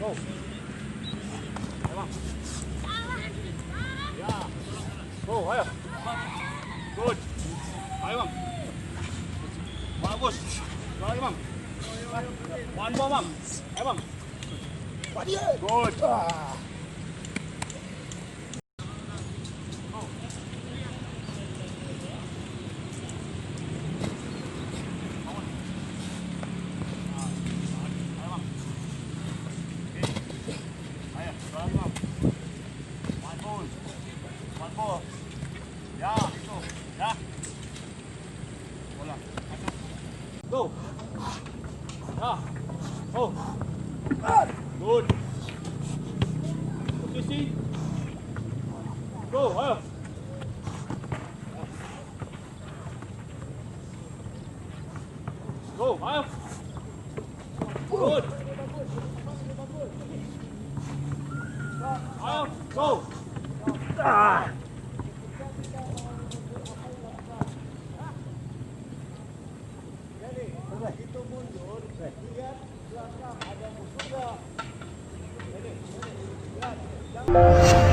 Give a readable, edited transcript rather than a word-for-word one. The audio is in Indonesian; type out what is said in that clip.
Go. Ayo, Bang. Ya. Go, ayo. Good. Ayo, Bang. Bagus. Lagi, Bang. One more, Bang. Ayo, Bang. Good. Ya, itu. Ya. Bola. Go. Ya. Oh. Good. Posisi. Go, ayo. Go, ayo. Good. Ayo, go. Itu mundur, lihat belakang ada musuh nggak? Jadi, lihat, jangan.